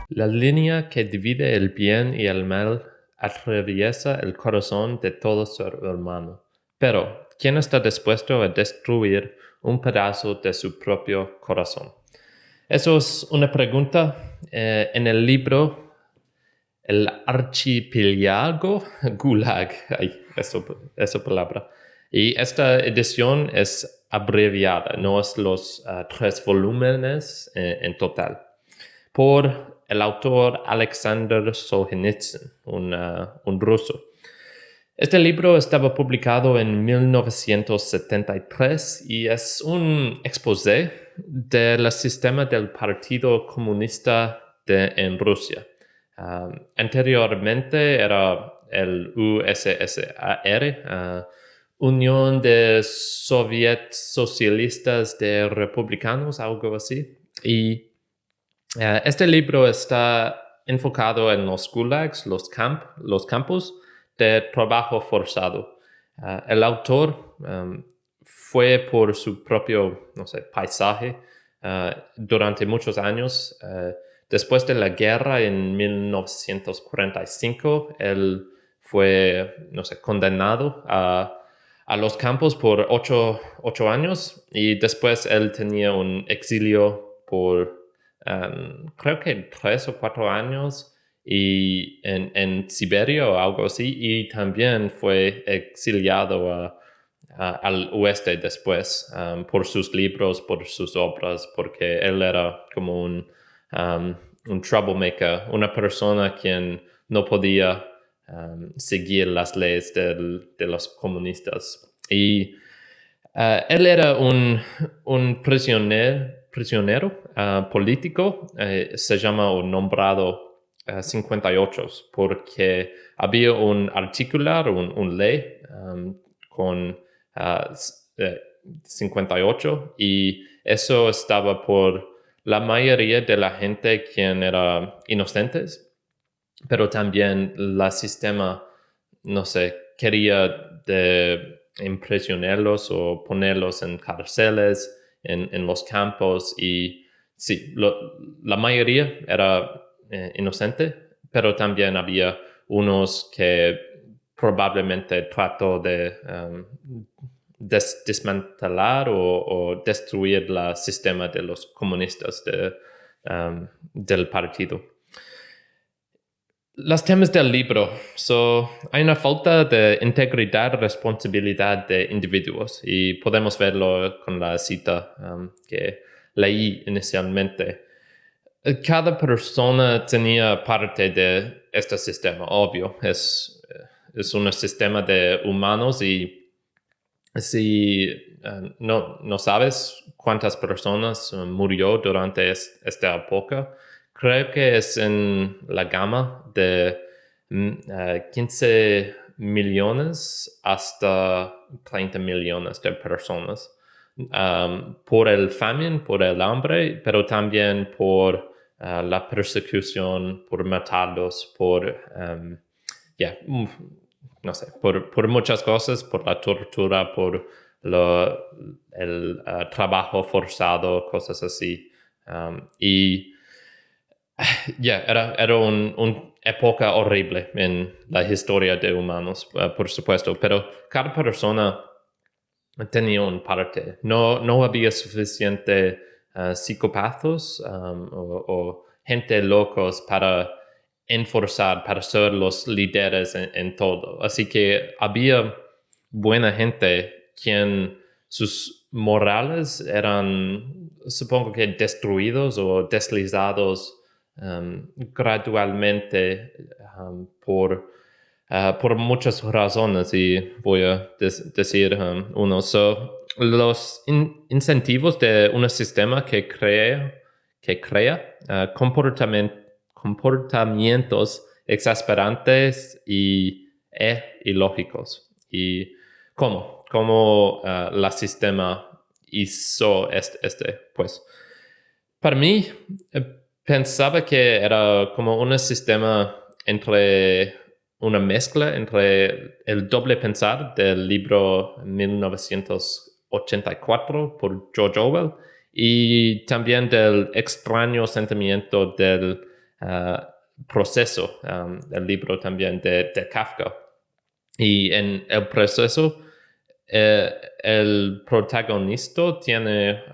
La línea que divide el bien y el mal atraviesa el corazón de todo ser humano. Pero, ¿quién está dispuesto a destruir un pedazo de su propio corazón? Eso es una pregunta en el libro El Archipiélago Gulag. Ay, esa palabra. Y esta edición es abreviada, no es los 3 volúmenes en total, por el autor Alexander Solzhenitsyn, un ruso. Este libro estaba publicado en 1973 y es un exposé del sistema del Partido Comunista en Rusia. Anteriormente era el USSR, Unión de Soviets Socialistas de Republicanos, algo así. Y este libro está enfocado en los gulags, los campos de trabajo forzado. El autor fue por su propio, paisaje durante muchos años. Después de la guerra en 1945, él fue, condenado a los campos por 8 años y después él tenía un exilio por creo que 3 o 4 años y en Siberia o algo así, y también fue exiliado al oeste después por sus libros, por sus obras, porque él era como un troublemaker, una persona quien no podía seguir las leyes de los comunistas. Y él era un prisionero político, se llama o nombrado 58, porque había un articular, un ley con 58 y eso estaba por la mayoría de la gente quien era inocentes, pero también el sistema, quería de imprisionarlos o ponerlos en cárceles, en los campos, y sí, la mayoría era inocente, pero también había unos que probablemente trató de desmantelar o destruir el sistema de los comunistas del partido. Los temas del libro. Hay una falta de integridad y responsabilidad de individuos y podemos verlo con la cita que leí inicialmente. Cada persona tenía parte de este sistema, obvio. Es un sistema de humanos y si no sabes cuántas personas murió durante esta época, creo que es en la gama de 15 millones hasta 30 millones de personas. Por el famine, por el hambre, pero también por la persecución, por matarlos, por por muchas cosas, por la tortura, por el trabajo forzado, cosas así. Y era una época horrible en la historia de humanos, por supuesto, pero cada persona tenía un parte. No había suficiente psicópatas o gente locos para enforzar, para ser los líderes en todo. Así que había buena gente quien sus morales eran, supongo que destruidos o deslizados gradualmente por muchas razones, y voy a decir uno. Los incentivos de un sistema que crea comportamientos exasperantes y ilógicos. ¿Y cómo el sistema hizo pues? Para mí, pensaba que era como un sistema entre una mezcla entre el doble pensar del libro 1984 por George Orwell y también del extraño sentimiento del proceso, el libro también de Kafka. Y en el proceso, el protagonista tiene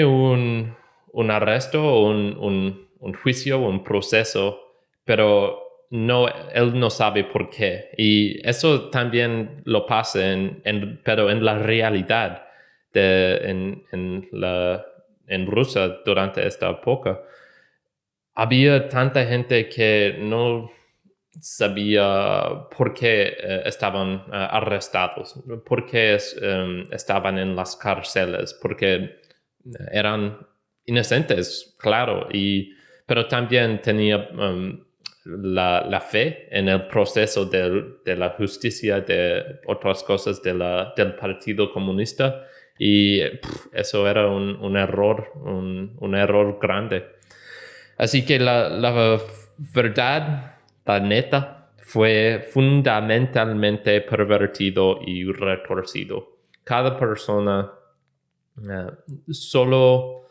un arresto, un juicio, un proceso, pero él no sabe por qué. Y eso también lo pasa, pero en la realidad en Rusia durante esta época. Había tanta gente que no sabía por qué estaban arrestados, por qué estaban en las cárceles, porque eran inocentes, claro, pero también tenía la fe en el proceso de la justicia, de otras cosas del Partido Comunista, y eso era un error, un error grande. Así que la verdad, la neta, fue fundamentalmente pervertido y retorcido. Cada persona solo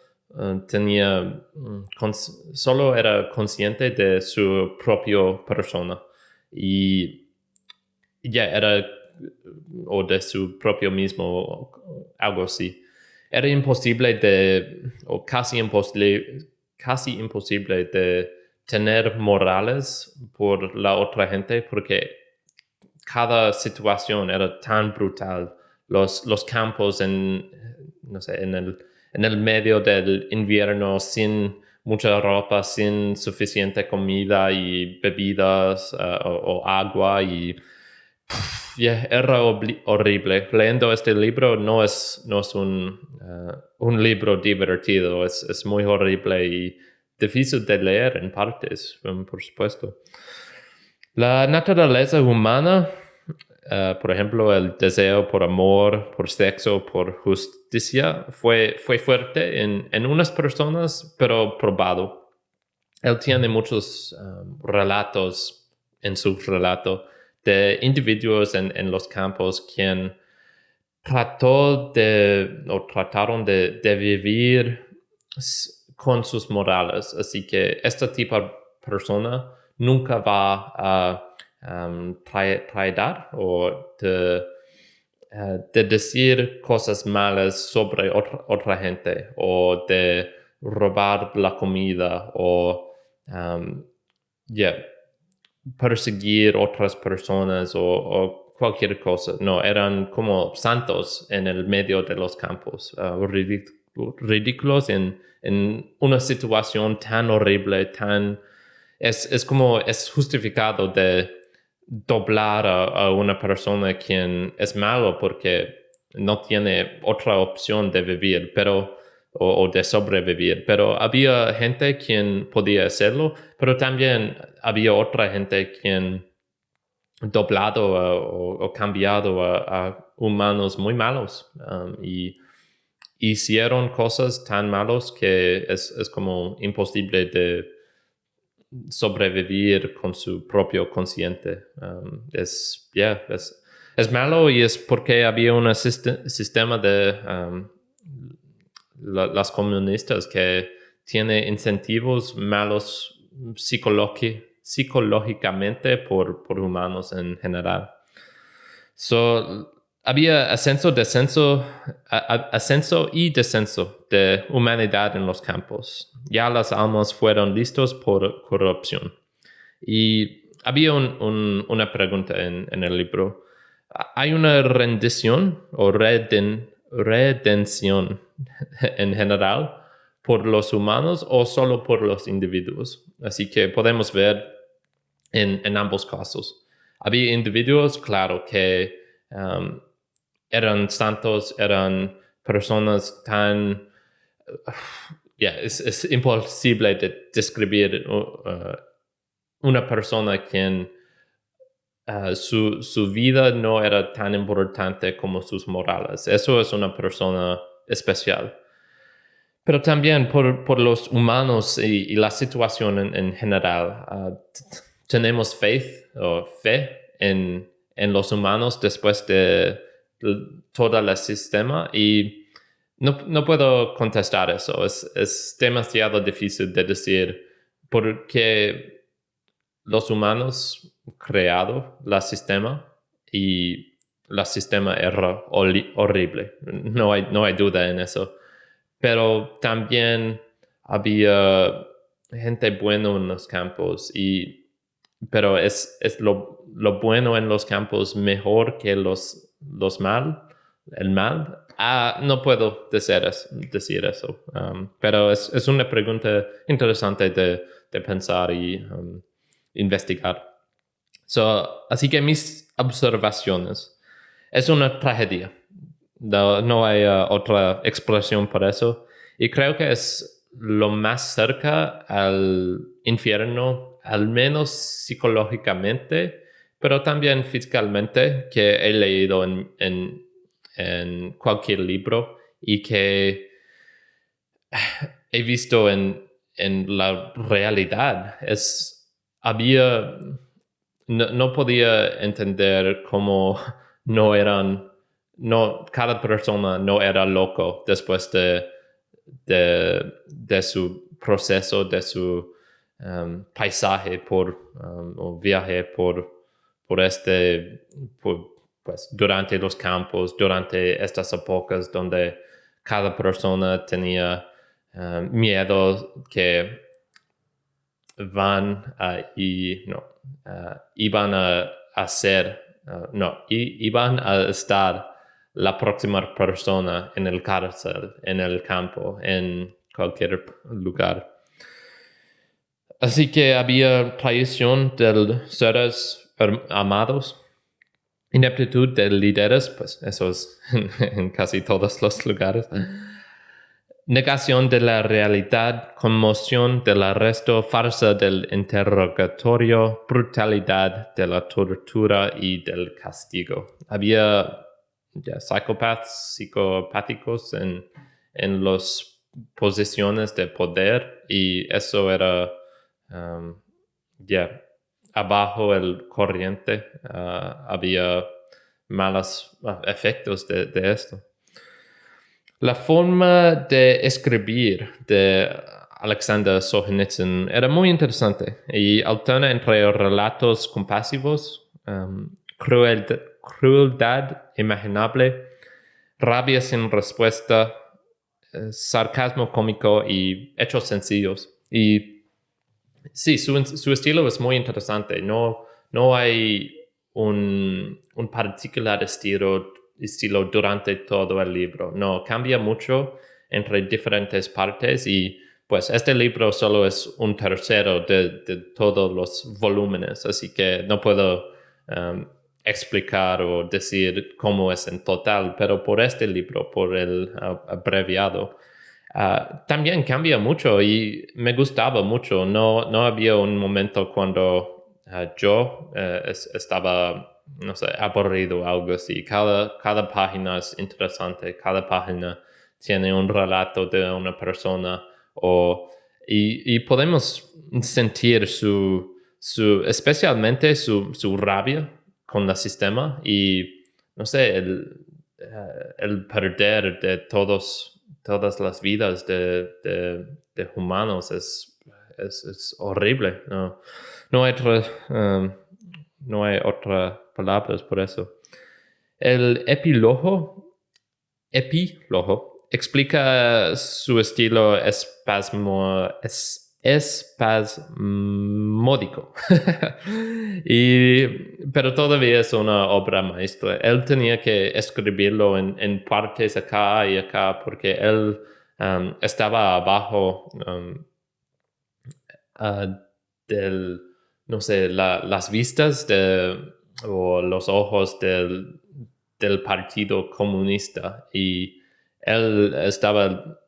solo era consciente de su propia persona y ya era, o de su propio mismo, algo así. Era imposible o casi imposible de tener morales por la otra gente porque cada situación era tan brutal. Los campos no sé, en el medio del invierno sin mucha ropa, sin suficiente comida y bebidas o agua y era horrible. Leyendo este libro no es un libro divertido, es muy horrible y difícil de leer en partes, por supuesto. La naturaleza humana, por ejemplo, el deseo por amor, por sexo, por justicia, fue fuerte en unas personas, pero probado. Él tiene muchos relatos en su relato de individuos en los campos quien trataron de vivir con sus morales. Así que este tipo de persona nunca va a traidar o de decir cosas malas sobre otra gente o de robar la comida o perseguir otras personas o cualquier cosa. No, eran como santos en el medio de los campos, ridículos en una situación tan horrible, es justificado de doblar a una persona quien es malo porque no tiene otra opción de vivir, o de sobrevivir. Pero había gente quien podía hacerlo, pero también había otra gente quien doblado o cambiado a humanos muy malos y hicieron cosas tan malos que es como imposible de sobrevivir con su propio consciente. Es malo y es porque había un sistema de las comunistas que tiene incentivos malos psicológicamente por humanos en general. Había ascenso y descenso de humanidad en los campos. Ya las almas fueron listos por corrupción. Y había una pregunta en el libro. ¿Hay una rendición o redención en general por los humanos o solo por los individuos? Así que podemos ver en ambos casos. Había individuos, claro, que eran santos, eran personas tan... es imposible de describir una persona quien su vida no era tan importante como sus morales. Eso es una persona especial. Pero también por los humanos y la situación en general, tenemos fe en los humanos después de todo el sistema y no puedo contestar eso. Es demasiado difícil de decir porque los humanos creado el sistema y el sistema era horrible. No hay duda en eso. Pero también había gente buena en los campos pero es lo bueno en los campos mejor que el mal. No puedo decir eso. Pero es una pregunta interesante de pensar y investigar. Así que mis observaciones. Es una tragedia. No hay otra expresión por eso. Y creo que es lo más cerca al infierno, al menos psicológicamente, pero también físicamente, que he leído en cualquier libro y que he visto en la realidad. No podía entender cómo cada persona no era loco después de su proceso, de su paisaje o viaje pues, durante los campos, durante estas épocas donde cada persona tenía miedo que iban a estar la próxima persona en el cárcel, en el campo, en cualquier lugar. Así que había traición de seres amados, ineptitud de líderes, pues eso es en casi todos los lugares. Negación de la realidad, conmoción del arresto, farsa del interrogatorio, brutalidad de la tortura y del castigo. Había psicopáticos en las posiciones de poder y eso era abajo el corriente. Había malos efectos de esto. La forma de escribir de Alexander Solzhenitsyn era muy interesante y alterna entre relatos compasivos, crueldad imaginable, rabia sin respuesta, sarcasmo cómico y hechos sencillos. Y sí, su estilo es muy interesante. No hay un particular estilo durante todo el libro. No, cambia mucho entre diferentes partes y pues este libro solo es un tercero de todos los volúmenes, así que no puedo explicar o decir cómo es en total, pero por este libro, por el abreviado, también cambia mucho y me gustaba mucho. No había un momento cuando yo estaba, no sé, aburrido o algo así. Cada página es interesante, cada página tiene un relato de una persona y podemos sentir especialmente su rabia con el sistema y, no sé, el perder de todas las vidas de humanos es horrible. No hay otras palabras por eso. El epílogo explica su estilo espasmódico. Pero todavía es una obra maestra. Él tenía que escribirlo en partes acá y acá porque él estaba abajo no sé, las vistas o los ojos del Partido Comunista y él estaba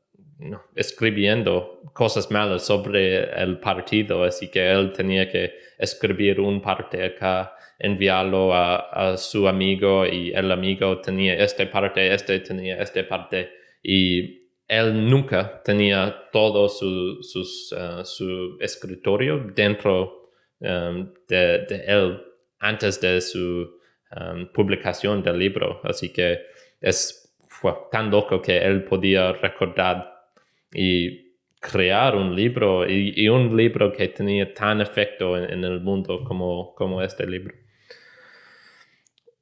escribiendo cosas malas sobre el partido, así que él tenía que escribir un parte acá, enviarlo a su amigo y el amigo tenía esta parte, tenía esta parte y él nunca tenía todo su escritorio dentro de él antes de su publicación del libro. Así que fue tan loco que él podía recordar y crear un libro y un libro que tenía tan efecto en el mundo como este libro.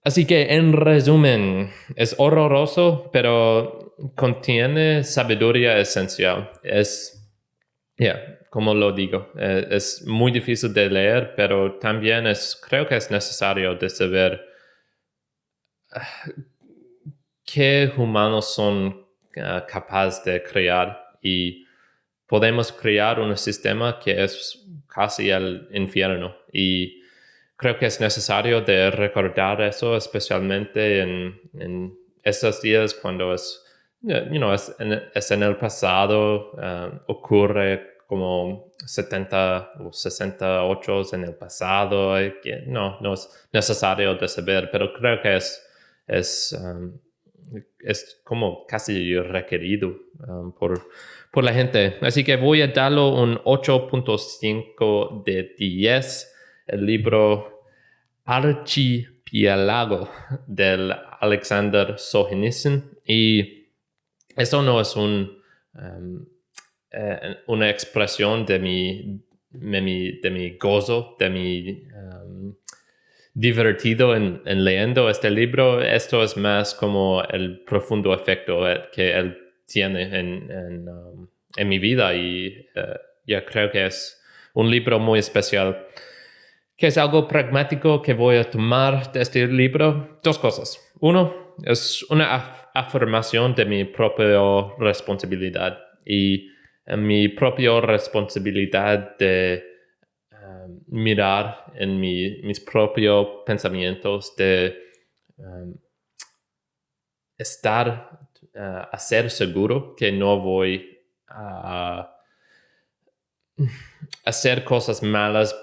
Así que en resumen, es horroroso, pero contiene sabiduría esencial. Como lo digo, es muy difícil de leer, pero también creo que es necesario de saber qué humanos son capaces de crear y podemos crear un sistema que es casi el infierno y creo que es necesario de recordar eso, especialmente en estos días cuando es en el pasado, ocurre como 70 o 68 en el pasado, que no es necesario de saber, pero creo que es como casi requerido por la gente. Así que voy a darle un 8.5 de 10. El libro Archipiélago del Alexander Solzhenitsyn. Y eso no es una expresión de mi gozo, de mi divertido en leyendo este libro. Esto es más como el profundo efecto que él tiene en mi vida y yo creo que es un libro muy especial. ¿Qué es algo pragmático que voy a tomar de este libro? Dos cosas. Uno, es una afirmación de mi propia responsabilidad y mi propia responsabilidad de mirar en mis propios pensamientos, de a ser seguro que no voy a hacer cosas malas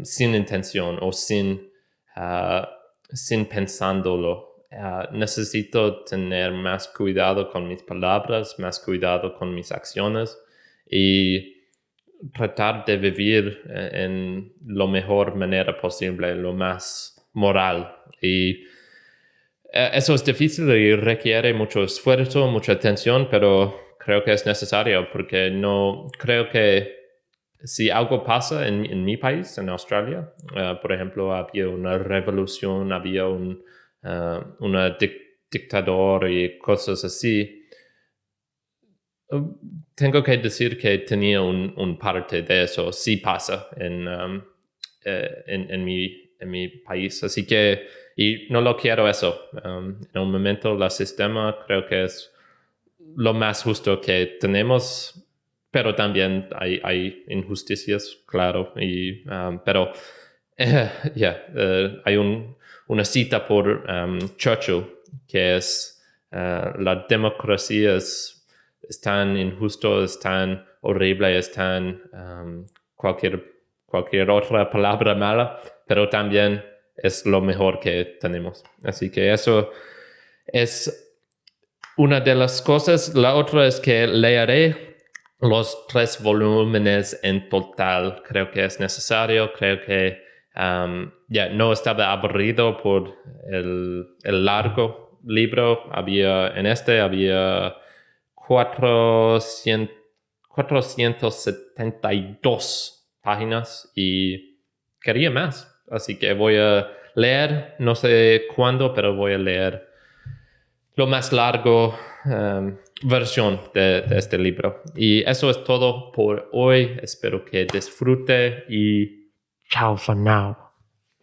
sin intención o sin pensándolo. Necesito tener más cuidado con mis palabras, más cuidado con mis acciones y tratar de vivir en la mejor manera posible, lo más moral. Y eso es difícil y requiere mucho esfuerzo, mucha atención, pero creo que es necesario porque no creo que si algo pasa en mi país, en Australia, por ejemplo, había una revolución, había una dictador y cosas así, tengo que decir que tenía un parte de eso, sí pasa en mi país. Así que, y no lo quiero eso. En un momento, el sistema creo que es lo más justo que tenemos, pero también hay injusticias, claro. Pero, hay una cita por Churchill que es, la democracia es tan injusto, es tan horrible, es tan cualquier otra palabra mala, pero también es lo mejor que tenemos. Así que eso es una de las cosas. La otra es que leeré los 3 volúmenes en total. Creo que es necesario, creo que no estaba aburrido por el largo libro. Había 472 páginas y quería más. Así que voy a leer, no sé cuándo, pero voy a leer lo más largo versión de este libro. Y eso es todo por hoy. Espero que disfrute y chao for now.